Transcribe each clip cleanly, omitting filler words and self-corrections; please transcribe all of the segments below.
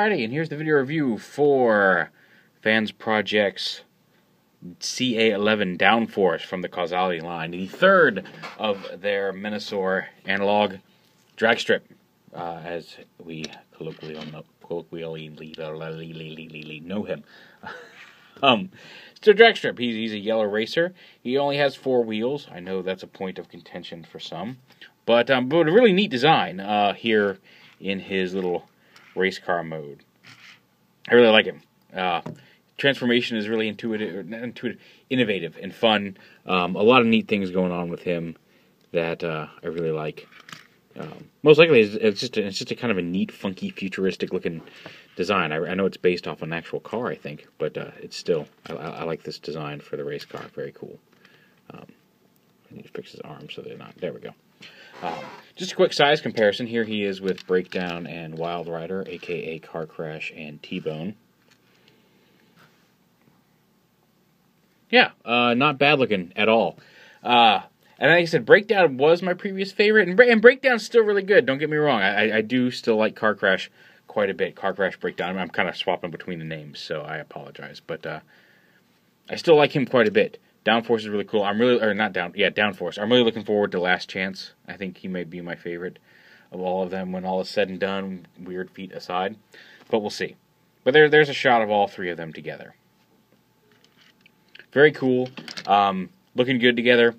Friday, and here's the video review for Fansproject's CA-11 downforce from the Causality line, the third of their Menasor analog drag strip, as we colloquially know him. It's a drag strip. He's a yellow racer. He only has 4 wheels. I know that's a point of contention for some, but a really neat design here in his little race car mode. I really like him. Transformation is really innovative and fun. A lot of neat things going on with him that I really like. Most likely, it's just a kind of a neat, funky, futuristic looking design. I know it's based off an actual car, I think, but it's still I like this design for the race car. Very cool. I need to fix his arms so they're not. There we go. Just a quick size comparison. Here he is with Breakdown and Wild Rider, aka Car Crash and T-Bone. Yeah, not bad looking at all. And like I said, Breakdown was my previous favorite, and Breakdown's still really good. Don't get me wrong. I do still like Car Crash quite a bit. Car Crash, Breakdown. I'm kind of swapping between the names, so I apologize. But I still like him quite a bit. Downforce is really cool. Downforce. I'm really looking forward to Last Chance. I think he may be my favorite of all of them when all is said and done, weird feet aside. But we'll see. But there's a shot of all 3 of them together. Very cool. Looking good together.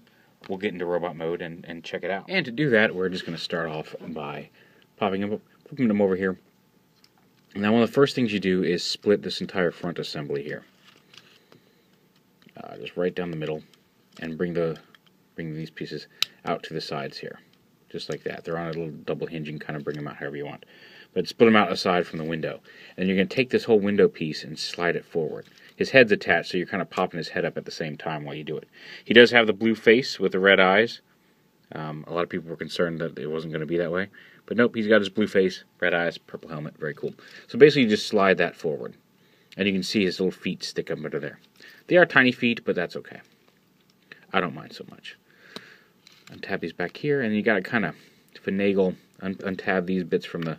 We'll get into robot mode and check it out. And to do that, we're just going to start off by flipping them over here. Now, one of the first things you do is split this entire front assembly here. Just right down the middle, and bring these pieces out to the sides here, just like that. They're on a little double hinge. You can kind of bring them out however you want, but split them out aside from the window. And you're going to take this whole window piece and slide it forward. His head's attached, so you're kind of popping his head up at the same time while you do it. He does have the blue face with the red eyes. A lot of people were concerned that it wasn't going to be that way, but nope, he's got his blue face, red eyes, purple helmet. Very cool. So basically, you just slide that forward, and you can see his little feet stick up under there. They are tiny feet, but that's okay. I don't mind so much. Untab these back here, and you got to kind of finagle, untab these bits from the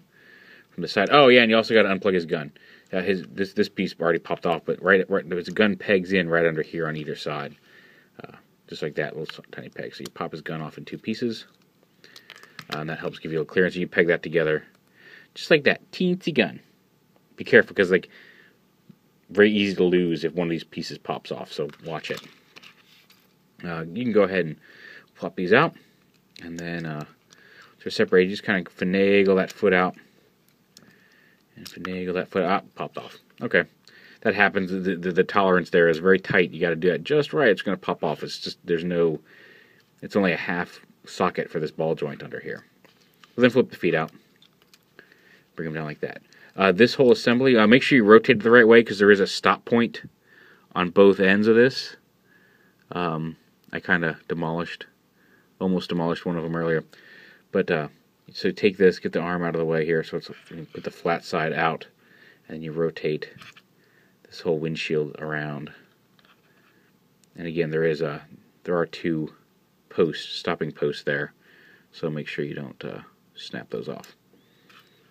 side. Oh yeah, and you also got to unplug his gun. This piece already popped off, but right his gun pegs in right under here on either side, just like that, little tiny peg. So you pop his gun off in 2 pieces, and that helps give you a little clearance. And you peg that together, just like that, teensy gun. Be careful, because like, very easy to lose if one of these pieces pops off, so watch it. You can go ahead and plop these out, and then to separate, you just kind of finagle that foot out, and finagle that foot out, popped off. Okay, that happens. The tolerance there is very tight. You got to do that just right. It's going to pop off. It's just it's only a half socket for this ball joint under here. Well, then flip the feet out, bring them down like that. This whole assembly, make sure you rotate it the right way, because there is a stop point on both ends of this. I kind of almost demolished one of them earlier. But, so take this, get the arm out of the way here, so you put the flat side out, and you rotate this whole windshield around. And again, there are 2 stopping posts there, so make sure you don't snap those off.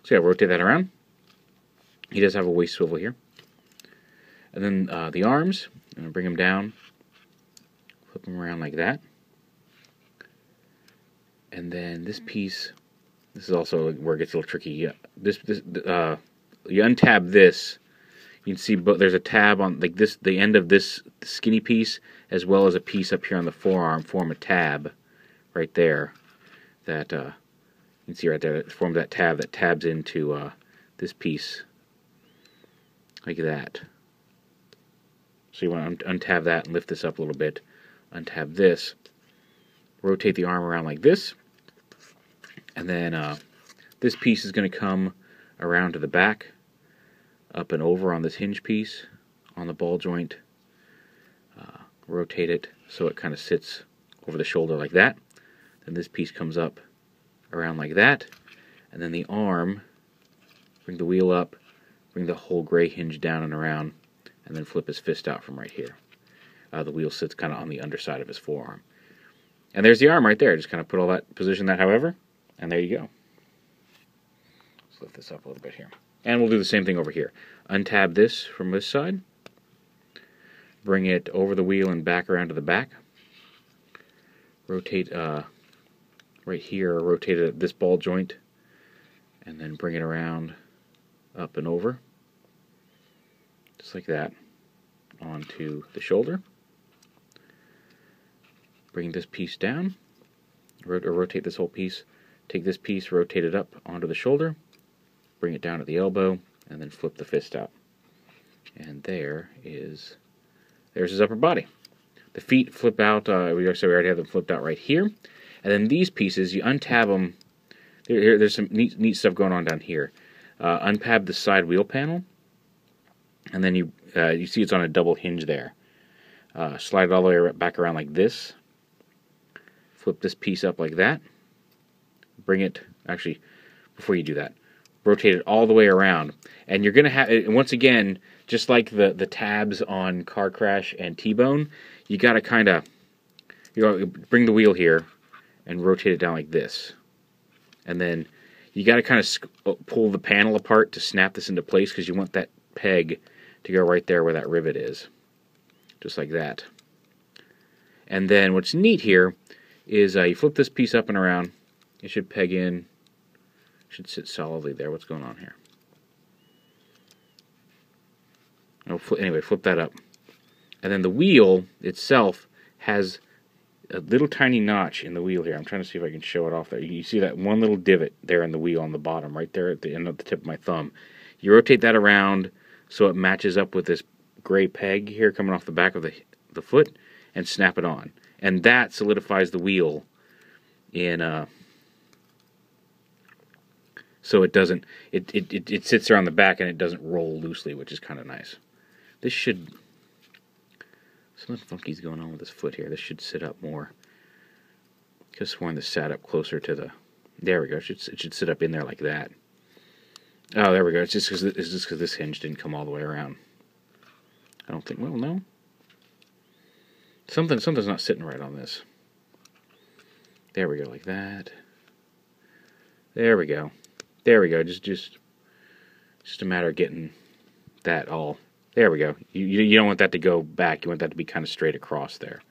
So yeah, rotate that around. He does have a waist swivel here. And then the arms, I'm going to bring them down, flip them around like that. And then this piece, this is also where it gets a little tricky. You untab this, you can see there's a tab on like this, the end of this skinny piece, as well as a piece up here on the forearm, form a tab right there. That you can see right there, that forms that tab that tabs into this piece. Like that. So you want to untab that and lift this up a little bit. Untab this. Rotate the arm around like this. And then this piece is going to come around to the back, up and over on this hinge piece, on the ball joint. Rotate it so it kind of sits over the shoulder like that. Then this piece comes up around like that. And then the arm, bring the wheel up, bring the whole gray hinge down and around, and then flip his fist out from right here. The wheel sits kind of on the underside of his forearm. And there's the arm right there. Just kind of position that however, and there you go. Let's lift this up a little bit here. And we'll do the same thing over here. Untab this from this side. Bring it over the wheel and back around to the back. Rotate right here, rotate it at this ball joint, and then bring it around, up and over, just like that, onto the shoulder. Bring this piece down, or rotate this whole piece. Take this piece, rotate it up onto the shoulder, bring it down at the elbow, and then flip the fist out. And there's his upper body. The feet flip out, we already have them flipped out right here. And then these pieces, you untab them. There's some neat stuff going on down here. Untab the side wheel panel, and then you see it's on a double hinge there. Slide it all the way back around like this. Flip this piece up like that. Bring it, actually, before you do that, rotate it all the way around. And you're going to have, once again, just like the tabs on Car Crash and T-Bone, you got to kind of, bring the wheel here and rotate it down like this. And then you got to kind of pull the panel apart to snap this into place, because you want that peg to go right there where that rivet is. Just like that. And then what's neat here is you flip this piece up and around. It should peg in. Should sit solidly there. What's going on here? Anyway, flip that up. And then the wheel itself has a little tiny notch in the wheel here. I'm trying to see if I can show it off there. You see that one little divot there in the wheel on the bottom, right there at the end of the tip of my thumb. You rotate that around so it matches up with this gray peg here coming off the back of the foot, and snap it on. And that solidifies the wheel in so it doesn't, it sits there on the back and it doesn't roll loosely, which is kind of nice. This should, something funky's going on with this foot here. This should sit up more. Could have sworn this sat up closer to the, there we go. It should sit up in there like that. Oh, there we go. It's just because this hinge didn't come all the way around. I don't think, well, no. Something's not sitting right on this. There we go, like that. There we go. There we go. Just a matter of getting that all. There we go. You don't want that to go back. You want that to be kind of straight across there.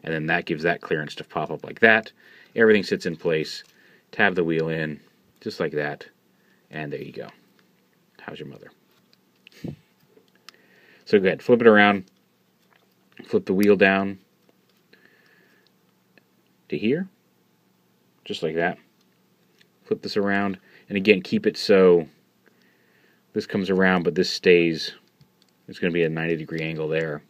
And then that gives that clearance to pop up like that. Everything sits in place. Tab the wheel in, just like that. And there you go. How's your mother? So go ahead, flip it around. Flip the wheel down to here. Just like that. Flip this around. And again, keep it so this comes around, but this stays. It's going to be a 90-degree angle there.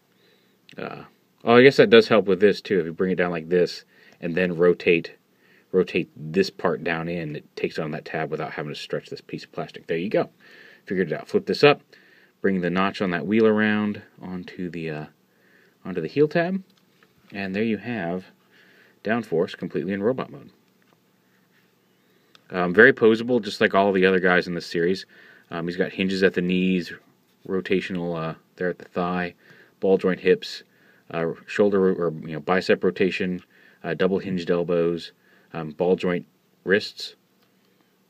Oh, I guess that does help with this too. If you bring it down like this and then rotate this part down in, it takes on that tab without having to stretch this piece of plastic. There you go. Figured it out. Flip this up. Bring the notch on that wheel around onto the heel tab, and there you have downforce completely in robot mode. Very posable, just like all the other guys in this series. He's got hinges at the knees, rotational there at the thigh, ball joint hips, shoulder or bicep rotation, double hinged elbows, ball joint wrists.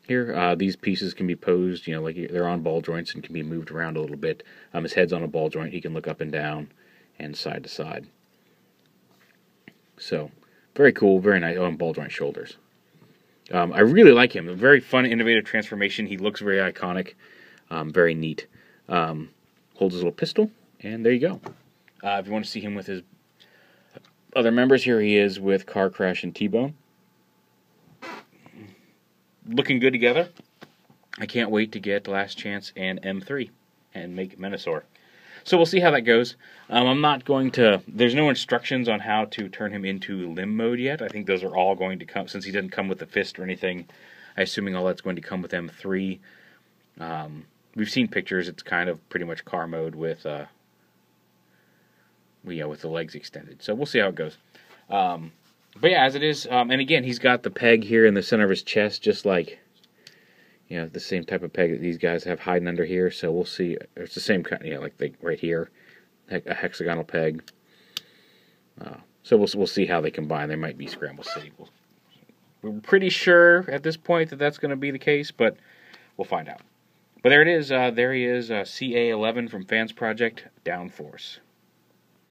Here, these pieces can be posed, like they're on ball joints and can be moved around a little bit. His head's on a ball joint. He can look up and down and side to side. So, very cool, very nice. Oh, and ball joint shoulders. I really like him. A very fun, innovative transformation. He looks very iconic. Very neat. Holds his little pistol, and there you go. If you want to see him with his other members, here he is with Car Crash and T-Bone. Looking good together. I can't wait to get Last Chance and M3 and make Menasor. So we'll see how that goes. I'm not going to, there's no instructions on how to turn him into limb mode yet. I think those are all going to come, since he didn't come with the fist or anything, I'm assuming all that's going to come with M3. We've seen pictures, it's kind of pretty much car mode with the legs extended. So we'll see how it goes. But yeah, as it is, and again, he's got the peg here in the center of his chest, just like, the same type of peg that these guys have hiding under here. So we'll see. It's the same kind, like right here, a hexagonal peg. So we'll see how they combine. They might be Scramble City. We're pretty sure at this point that that's going to be the case, but we'll find out. But there it is. There he is, CA-11 from Fansproject, downforce.